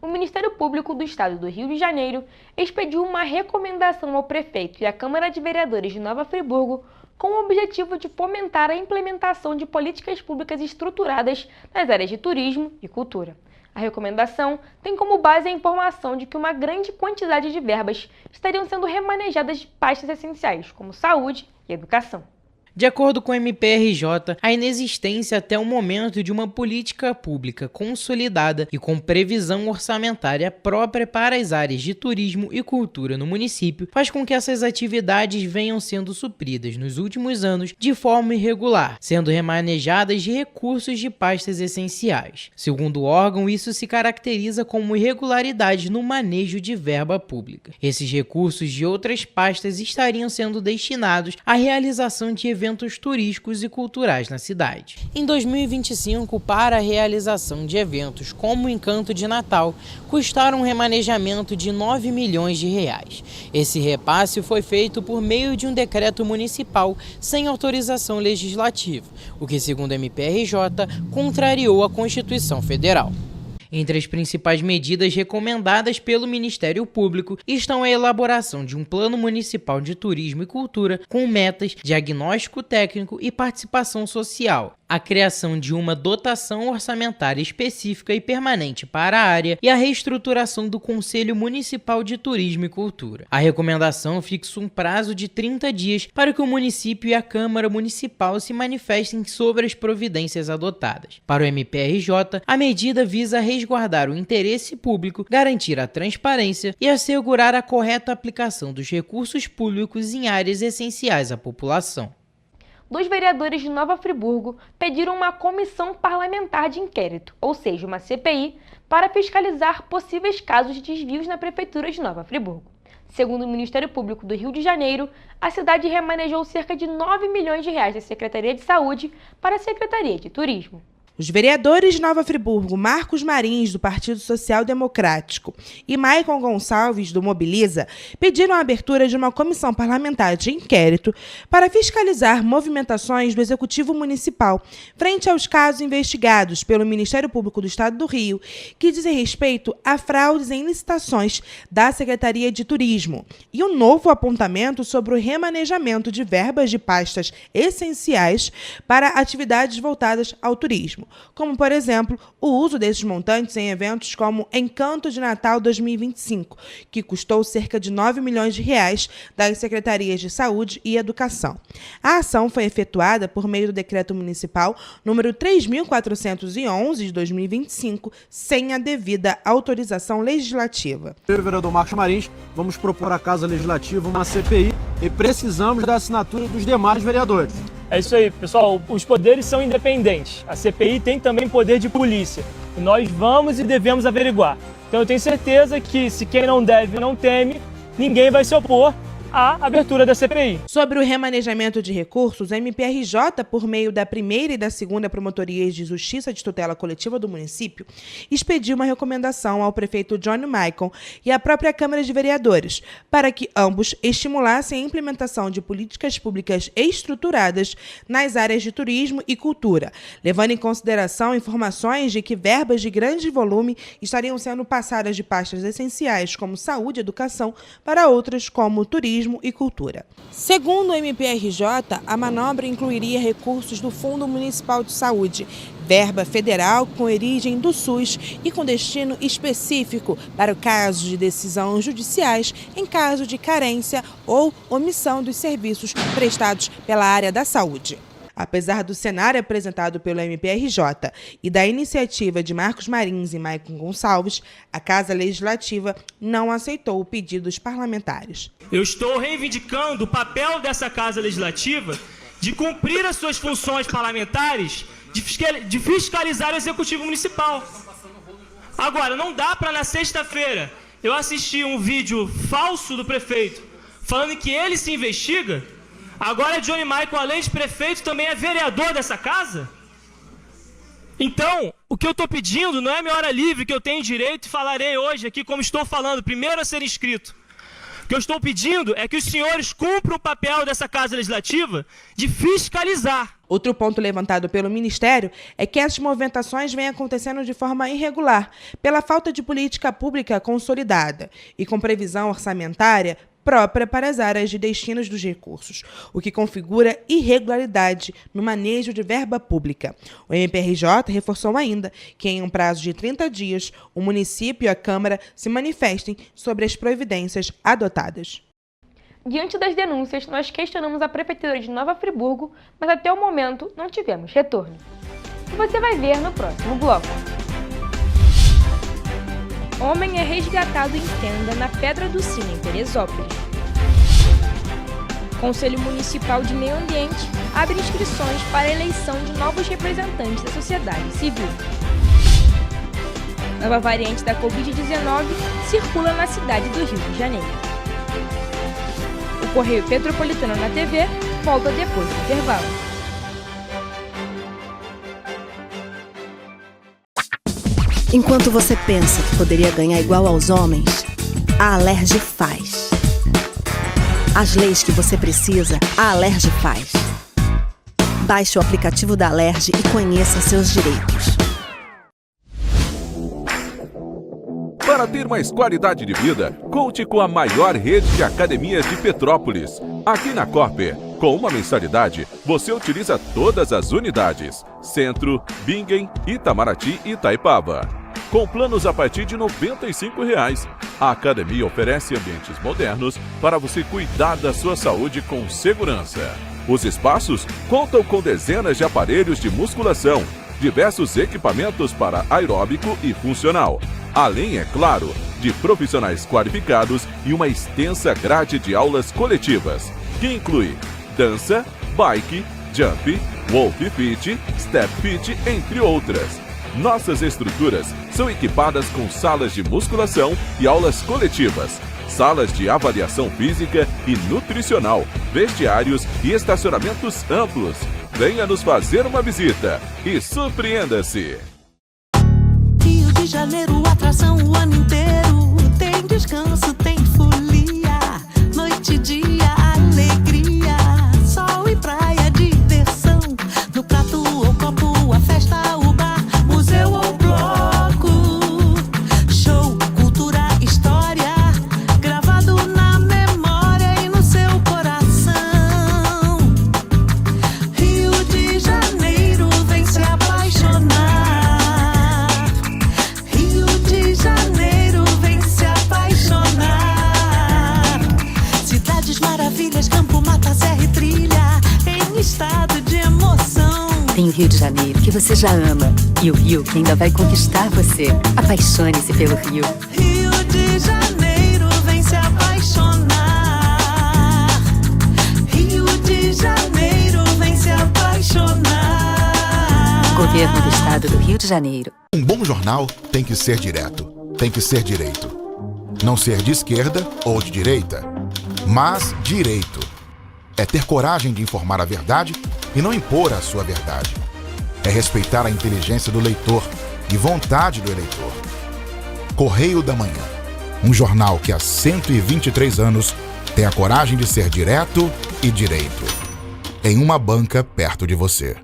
O Ministério Público do Estado do Rio de Janeiro expediu uma recomendação ao prefeito e à Câmara de Vereadores de Nova Friburgo com o objetivo de fomentar a implementação de políticas públicas estruturadas nas áreas de turismo e cultura. A recomendação tem como base a informação de que uma grande quantidade de verbas estariam sendo remanejadas de pastas essenciais, como saúde e educação. De acordo com o MPRJ, a inexistência até o momento de uma política pública consolidada e com previsão orçamentária própria para as áreas de turismo e cultura no município faz com que essas atividades venham sendo supridas nos últimos anos de forma irregular, sendo remanejadas de recursos de pastas essenciais. Segundo o órgão, isso se caracteriza como irregularidades no manejo de verba pública. Esses recursos de outras pastas estariam sendo destinados à realização de eventos turísticos e culturais na cidade. Em 2025, para a realização de eventos como o Encanto de Natal, custaram um remanejamento de R$ 9 milhões. Esse repasse foi feito por meio de um decreto municipal sem autorização legislativa, o que, segundo a MPRJ, contrariou a Constituição Federal. Entre as principais medidas recomendadas pelo Ministério Público estão a elaboração de um Plano Municipal de Turismo e Cultura com metas, diagnóstico técnico e participação social, a criação de uma dotação orçamentária específica e permanente para a área e a reestruturação do Conselho Municipal de Turismo e Cultura. A recomendação fixa um prazo de 30 dias para que o município e a Câmara Municipal se manifestem sobre as providências adotadas. Para o MPRJ, a medida visa resguardar o interesse público, garantir a transparência e assegurar a correta aplicação dos recursos públicos em áreas essenciais à população. 2 vereadores de Nova Friburgo pediram uma comissão parlamentar de inquérito, ou seja, uma CPI, para fiscalizar possíveis casos de desvios na Prefeitura de Nova Friburgo. Segundo o Ministério Público do Rio de Janeiro, a cidade remanejou cerca de R$ 9 milhões da Secretaria de Saúde para a Secretaria de Turismo. Os vereadores de Nova Friburgo, Marcos Marins, do Partido Social Democrático, e Maicon Gonçalves, do Mobiliza, pediram a abertura de uma comissão parlamentar de inquérito para fiscalizar movimentações do Executivo Municipal frente aos casos investigados pelo Ministério Público do Estado do Rio, que dizem respeito a fraudes em licitações da Secretaria de Turismo, e um novo apontamento sobre o remanejamento de verbas de pastas essenciais para atividades voltadas ao turismo, como, por exemplo, o uso desses montantes em eventos como Encanto de Natal 2025, que custou cerca de R$ 9 milhões das Secretarias de Saúde e Educação. A ação foi efetuada por meio do Decreto Municipal número 3.411 de 2025, sem a devida autorização legislativa. Eu e o vereador Marcos Marins vamos propor à Casa Legislativa uma CPI e precisamos da assinatura dos demais vereadores. É isso aí, pessoal. Os poderes são independentes. A CPI tem também poder de polícia. E nós vamos e devemos averiguar. Então eu tenho certeza que se quem não deve não teme, ninguém vai se opor à abertura da CPI. Sobre o remanejamento de recursos, a MPRJ, por meio da primeira e da segunda Promotorias de Justiça de Tutela Coletiva do município, expediu uma recomendação ao prefeito Johnny Maicon e à própria Câmara de Vereadores, para que ambos estimulassem a implementação de políticas públicas estruturadas nas áreas de turismo e cultura, levando em consideração informações de que verbas de grande volume estariam sendo passadas de pastas essenciais como saúde e educação para outras como turismo e cultura. Segundo o MPRJ, a manobra incluiria recursos do Fundo Municipal de Saúde, verba federal com origem do SUS e com destino específico para o caso de decisões judiciais em caso de carência ou omissão dos serviços prestados pela área da saúde. Apesar do cenário apresentado pelo MPRJ e da iniciativa de Marcos Marins e Maicon Gonçalves, a Casa Legislativa não aceitou o pedido dos parlamentares. Eu estou reivindicando o papel dessa Casa Legislativa de cumprir as suas funções parlamentares de fiscalizar o Executivo Municipal. Agora, não dá para na sexta-feira eu assistir um vídeo falso do prefeito falando que ele se investiga. Agora Johnny Maicon, além de prefeito, também é vereador dessa casa? Então, o que eu estou pedindo não é minha hora livre, que eu tenho direito e falarei hoje aqui como estou falando, primeiro a ser inscrito. O que eu estou pedindo é que os senhores cumpram o papel dessa Casa Legislativa de fiscalizar. Outro ponto levantado pelo Ministério é que essas movimentações vêm acontecendo de forma irregular, pela falta de política pública consolidada e com previsão orçamentária própria para as áreas de destinos dos recursos, o que configura irregularidade no manejo de verba pública. O MPRJ reforçou ainda que, em um prazo de 30 dias, o município e a Câmara se manifestem sobre as providências adotadas. Diante das denúncias, nós questionamos a Prefeitura de Nova Friburgo, mas até o momento não tivemos retorno. E você vai ver no próximo bloco. Homem é resgatado em tenda na Pedra do Sino, em Teresópolis. Conselho Municipal de Meio Ambiente abre inscrições para a eleição de novos representantes da sociedade civil. Nova variante da Covid-19 circula na cidade do Rio de Janeiro. O Correio Petropolitano na TV volta depois do intervalo. Enquanto você pensa que poderia ganhar igual aos homens, a Alerj faz. As leis que você precisa, a Alerj faz. Baixe o aplicativo da Alerj e conheça seus direitos. Para ter mais qualidade de vida, conte com a maior rede de academias de Petrópolis. Aqui na Corper, com uma mensalidade, você utiliza todas as unidades: Centro, Bingen, Itamaraty e Itaipava. Com planos a partir de R$ 95,00. A academia oferece ambientes modernos para você cuidar da sua saúde com segurança. Os espaços contam com dezenas de aparelhos de musculação, diversos equipamentos para aeróbico e funcional, além, é claro, de profissionais qualificados e uma extensa grade de aulas coletivas, que inclui dança, bike, jump, wolf fit, step fit, entre outras. Nossas estruturas são equipadas com salas de musculação e aulas coletivas, salas de avaliação física e nutricional, vestiários e estacionamentos amplos. Venha nos fazer uma visita e surpreenda-se! Rio de Janeiro, atração o ano inteiro. Tem descanso, tem folia, noite e dia, alegria, sol e praia, diversão. No prato ou copo, a festa, o bar, museu ou bloco. Show, cultura, história, gravado na memória e no seu coração. Rio de Janeiro, vem se apaixonar. Rio de Janeiro, vem se apaixonar. Cidades maravilhas, campo, mata, serra e trilha, em estado de emoção. Tem o Rio de Janeiro, que você já ama, e o Rio, que ainda vai conquistar você. Apaixone-se pelo Rio. Rio de Janeiro, vem se apaixonar. Rio de Janeiro, vem se apaixonar. Governo do Estado do Rio de Janeiro. Um bom jornal tem que ser direto, tem que ser direito. Não ser de esquerda ou de direita, mas direito. É ter coragem de informar a verdade e não impor a sua verdade. É respeitar a inteligência do leitor e vontade do eleitor. Correio da Manhã, um jornal que há 123 anos tem a coragem de ser direto e direito. Em uma banca perto de você.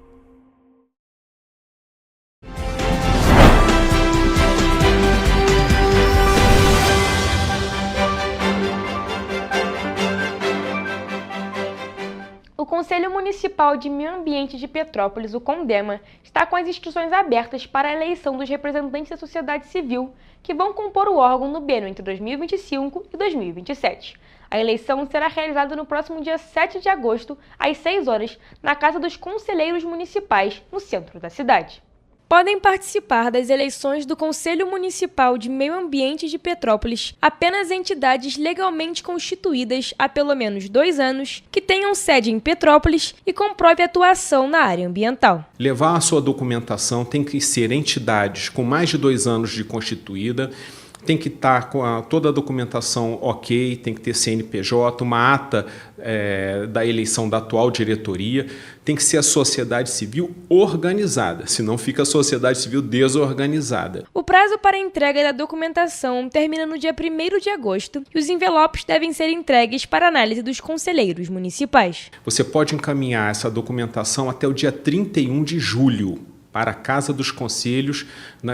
O Conselho Municipal Municipal de Meio Ambiente de Petrópolis, o CONDEMA, está com as inscrições abertas para a eleição dos representantes da sociedade civil que vão compor o órgão no biênio entre 2025 e 2027. A eleição será realizada no próximo dia 7 de agosto, às 6 horas, na Casa dos Conselheiros Municipais, no centro da cidade. Podem participar das eleições do Conselho Municipal de Meio Ambiente de Petrópolis apenas entidades legalmente constituídas há pelo menos 2 anos, que tenham sede em Petrópolis e comprove atuação na área ambiental. Levar a sua documentação tem que ser entidades com mais de 2 anos de constituída, tem que estar com toda a documentação ok, tem que ter CNPJ, uma ata da eleição da atual diretoria, tem que ser a sociedade civil organizada, senão fica a sociedade civil desorganizada. O prazo para a entrega da documentação termina no dia 1º de agosto e os envelopes devem ser entregues para análise dos conselheiros municipais. Você pode encaminhar essa documentação até o dia 31 de julho. Para a Casa dos Conselhos,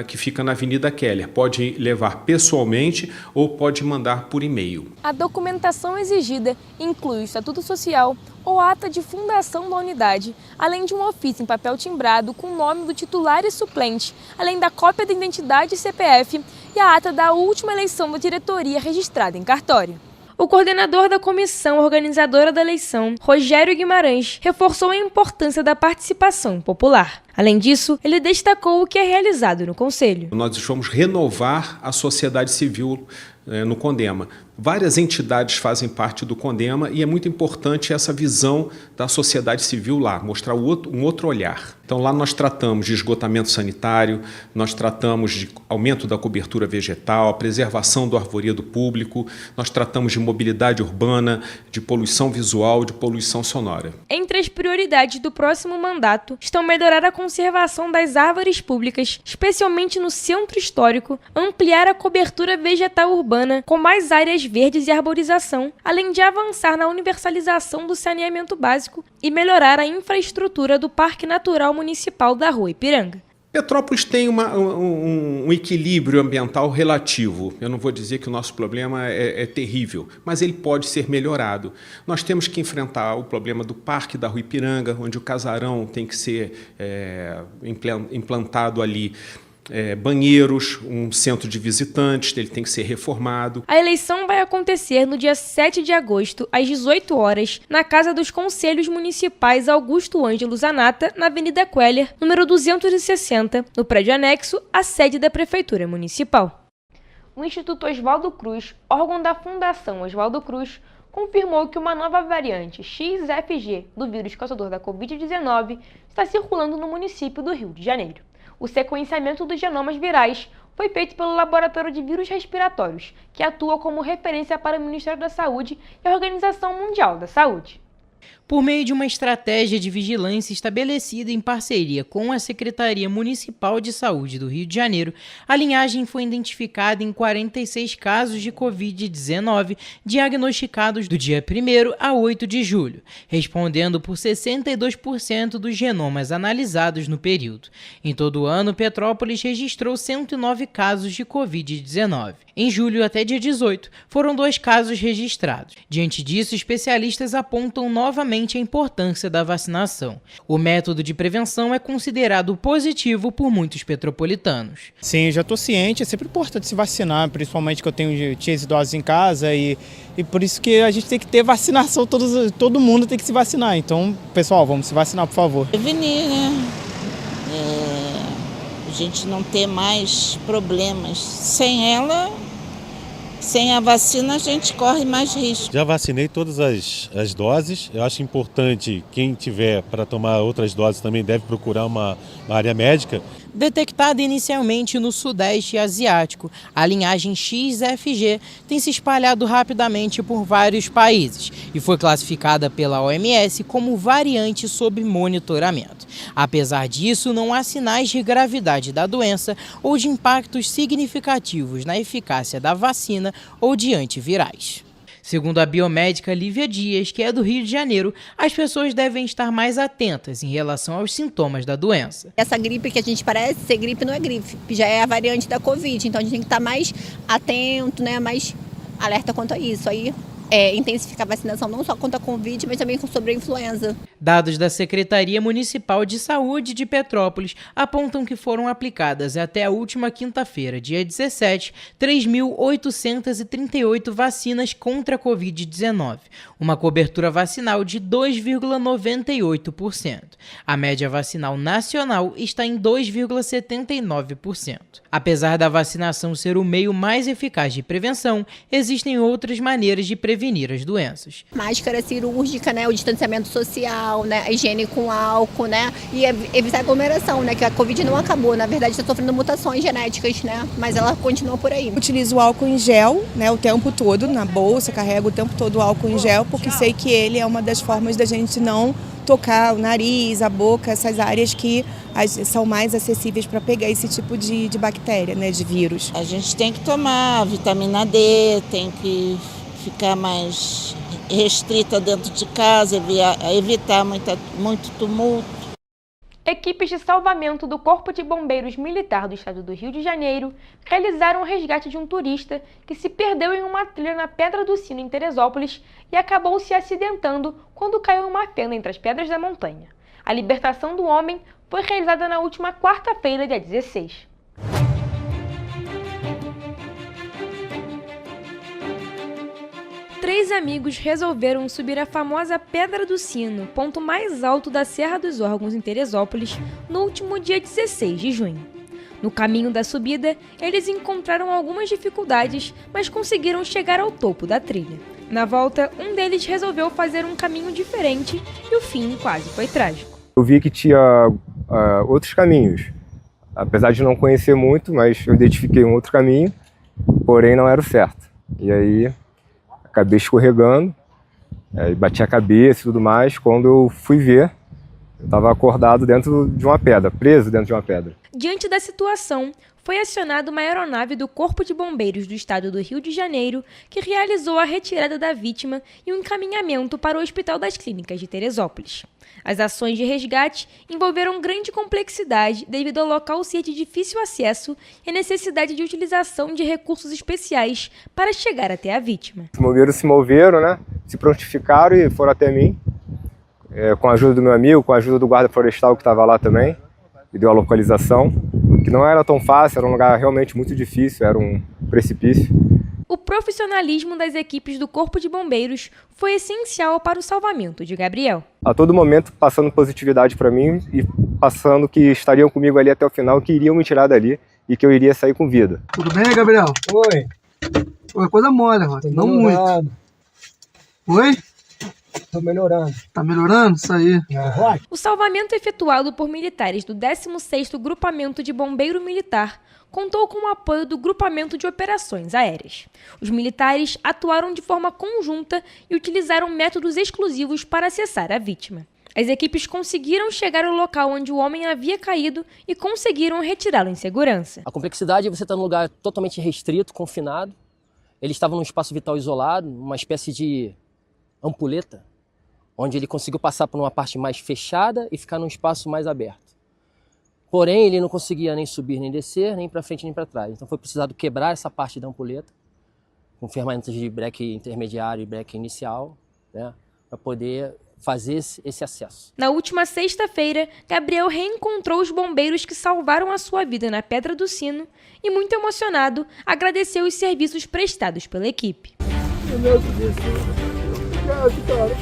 que fica na Avenida Keller. Pode levar pessoalmente ou pode mandar por e-mail. A documentação exigida inclui o Estatuto Social ou ata de fundação da unidade, além de um ofício em papel timbrado com o nome do titular e suplente, além da cópia da identidade e CPF e a ata da última eleição da diretoria registrada em cartório. O coordenador da comissão organizadora da eleição, Rogério Guimarães, reforçou a importância da participação popular. Além disso, ele destacou o que é realizado no Conselho. Nós vamos renovar a sociedade civil no CONDEMA. Várias entidades fazem parte do CONDEMA e é muito importante essa visão da sociedade civil lá, mostrar um outro olhar. Então lá nós tratamos de esgotamento sanitário, nós tratamos de aumento da cobertura vegetal, a preservação do arvoredo público, nós tratamos de mobilidade urbana, de poluição visual, de poluição sonora. Entre as prioridades do próximo mandato estão melhorar a conservação das árvores públicas, especialmente no centro histórico, ampliar a cobertura vegetal urbana com mais áreas verdes e arborização, além de avançar na universalização do saneamento básico e melhorar a infraestrutura do Parque Natural Municipal da Rua Ipiranga. Petrópolis tem um equilíbrio ambiental relativo. Eu não vou dizer que o nosso problema é terrível, mas ele pode ser melhorado. Nós temos que enfrentar o problema do Parque da Rua Ipiranga, onde o casarão tem que ser implantado ali. Banheiros, um centro de visitantes, ele tem que ser reformado. A eleição vai acontecer no dia 7 de agosto, às 18 horas, na Casa dos Conselhos Municipais Augusto Ângelo Zanata, na Avenida Keller, número 260, no prédio anexo à sede da Prefeitura Municipal. O Instituto Oswaldo Cruz, órgão da Fundação Oswaldo Cruz, confirmou que uma nova variante XFG do vírus causador da Covid-19 está circulando no município do Rio de Janeiro. O sequenciamento dos genomas virais foi feito pelo Laboratório de Vírus Respiratórios, que atua como referência para o Ministério da Saúde e a Organização Mundial da Saúde. Por meio de uma estratégia de vigilância estabelecida em parceria com a Secretaria Municipal de Saúde do Rio de Janeiro, a linhagem foi identificada em 46 casos de Covid-19 diagnosticados do dia 1º a 8 de julho, respondendo por 62% dos genomas analisados no período. Em todo o ano, Petrópolis registrou 109 casos de Covid-19. Em julho até dia 18, foram 2 casos registrados. Diante disso, especialistas apontam novamente a importância da vacinação. O método de prevenção é considerado positivo por muitos petropolitanos. Sim, já estou ciente, é sempre importante se vacinar, principalmente que eu tenho tias idosas em casa e por isso que a gente tem que ter vacinação, todo mundo tem que se vacinar. Então, pessoal, vamos se vacinar, por favor. Prevenir, né? A gente não ter mais problemas. Sem a vacina, a gente corre mais risco. Já vacinei todas as doses. Eu acho importante, quem tiver para tomar outras doses também deve procurar uma área médica. Detectada inicialmente no Sudeste Asiático, a linhagem XFG tem se espalhado rapidamente por vários países e foi classificada pela OMS como variante sob monitoramento. Apesar disso, não há sinais de gravidade da doença ou de impactos significativos na eficácia da vacina ou de antivirais. Segundo a biomédica Lívia Dias, que é do Rio de Janeiro, as pessoas devem estar mais atentas em relação aos sintomas da doença. Essa gripe que a gente parece ser gripe não é gripe, já é a variante da Covid, então a gente tem que estar mais atento, né, mais alerta quanto a isso. Aí intensificar a vacinação não só contra a Covid, mas também sobre a influenza. Dados da Secretaria Municipal de Saúde de Petrópolis apontam que foram aplicadas até a última quinta-feira, dia 17, 3.838 vacinas contra a Covid-19, uma cobertura vacinal de 2,98%. A média vacinal nacional está em 2,79%. Apesar da vacinação ser o meio mais eficaz de prevenção, existem outras maneiras de prevenir as doenças. Máscara cirúrgica, né, o distanciamento social, né, a higiene com álcool, né, e evitar aglomeração, né, que a Covid não acabou, na verdade está sofrendo mutações genéticas, né, mas ela continua por aí. Utilizo o álcool em gel, né, o tempo todo na bolsa, carrego o tempo todo o álcool em gel, porque sei que ele é uma das formas da gente não tocar o nariz, a boca, essas áreas que são mais acessíveis para pegar esse tipo de bactéria, né, de vírus. A gente tem que tomar vitamina D, tem que ficar mais restrita dentro de casa, evitar muito tumulto. Equipes de salvamento do Corpo de Bombeiros Militar do Estado do Rio de Janeiro realizaram o resgate de um turista que se perdeu em uma trilha na Pedra do Sino, em Teresópolis, e acabou se acidentando quando caiu em uma fenda entre as pedras da montanha. A libertação do homem foi realizada na última quarta-feira, dia 16. Três amigos resolveram subir a famosa Pedra do Sino, ponto mais alto da Serra dos Órgãos em Teresópolis, no último dia 16 de junho. No caminho da subida, eles encontraram algumas dificuldades, mas conseguiram chegar ao topo da trilha. Na volta, um deles resolveu fazer um caminho diferente e o fim quase foi trágico. Eu vi que tinha outros caminhos, apesar de não conhecer muito, mas eu identifiquei um outro caminho, porém não era o certo. E aí acabei escorregando, bati a cabeça e tudo mais. Quando eu fui ver, eu estava acordado dentro de uma pedra, preso dentro de uma pedra. Diante da situação, foi acionada uma aeronave do Corpo de Bombeiros do Estado do Rio de Janeiro, que realizou a retirada da vítima e o encaminhamento para o Hospital das Clínicas de Teresópolis. As ações de resgate envolveram grande complexidade devido ao local ser de difícil acesso e a necessidade de utilização de recursos especiais para chegar até a vítima. Os bombeiros se moveram, né? Se prontificaram e foram até mim, com a ajuda do meu amigo, com a ajuda do guarda florestal que estava lá também, e deu a localização, que não era tão fácil, era um lugar realmente muito difícil, era um precipício. O profissionalismo das equipes do Corpo de Bombeiros foi essencial para o salvamento de Gabriel. A todo momento passando positividade para mim e passando que estariam comigo ali até o final, que iriam me tirar dali e que eu iria sair com vida. Tudo bem, Gabriel? Oi. Oi, coisa mole, Rota. Não muito. Oi? Tô melhorando. Tá melhorando? Isso aí. O salvamento efetuado por militares do 16º Grupamento de Bombeiro Militar contou com o apoio do Grupamento de Operações Aéreas. Os militares atuaram de forma conjunta e utilizaram métodos exclusivos para acessar a vítima. As equipes conseguiram chegar ao local onde o homem havia caído e conseguiram retirá-lo em segurança. A complexidade é você estar num lugar totalmente restrito, confinado. Ele estava num espaço vital isolado, uma espécie de ampulheta, onde ele conseguiu passar por uma parte mais fechada e ficar num espaço mais aberto. Porém, ele não conseguia nem subir, nem descer, nem para frente, nem para trás. Então foi precisado quebrar essa parte da ampulheta, com ferramentas de breque intermediário e breque inicial, né, para poder fazer esse acesso. Na última sexta-feira, Gabriel reencontrou os bombeiros que salvaram a sua vida na Pedra do Sino e, muito emocionado, agradeceu os serviços prestados pela equipe. Meu Deus, obrigado, cara.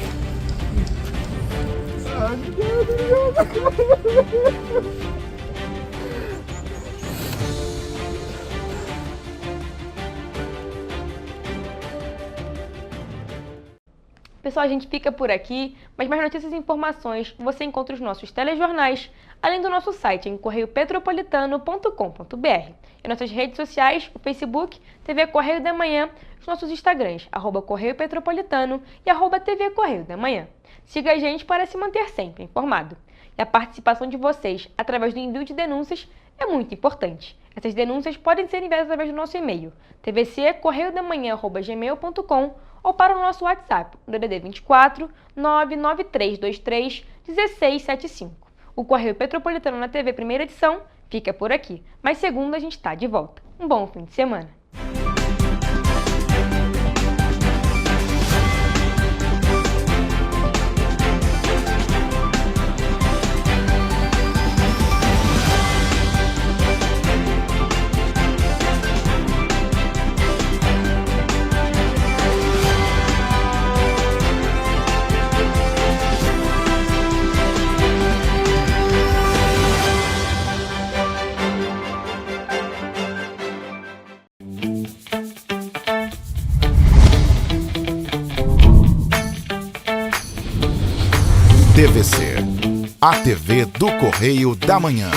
Pessoal, a gente fica por aqui, mas mais notícias e informações você encontra nos nossos telejornais, além do nosso site em correiopetropolitano.com.br. E nossas redes sociais, o Facebook, TV Correio da Manhã, os nossos Instagrams, @Correio Petropolitano e @TV Correio da Manhã. Siga a gente para se manter sempre informado. E a participação de vocês através do envio de denúncias é muito importante. Essas denúncias podem ser enviadas através do nosso e-mail, tvccorreiodamanhã@gmail.com, ou para o nosso WhatsApp, no DDD 24 99323 1675. O Correio Petropolitano na TV Primeira Edição fica por aqui, mas segunda a gente está de volta. Um bom fim de semana! TVC, a TV do Correio da Manhã.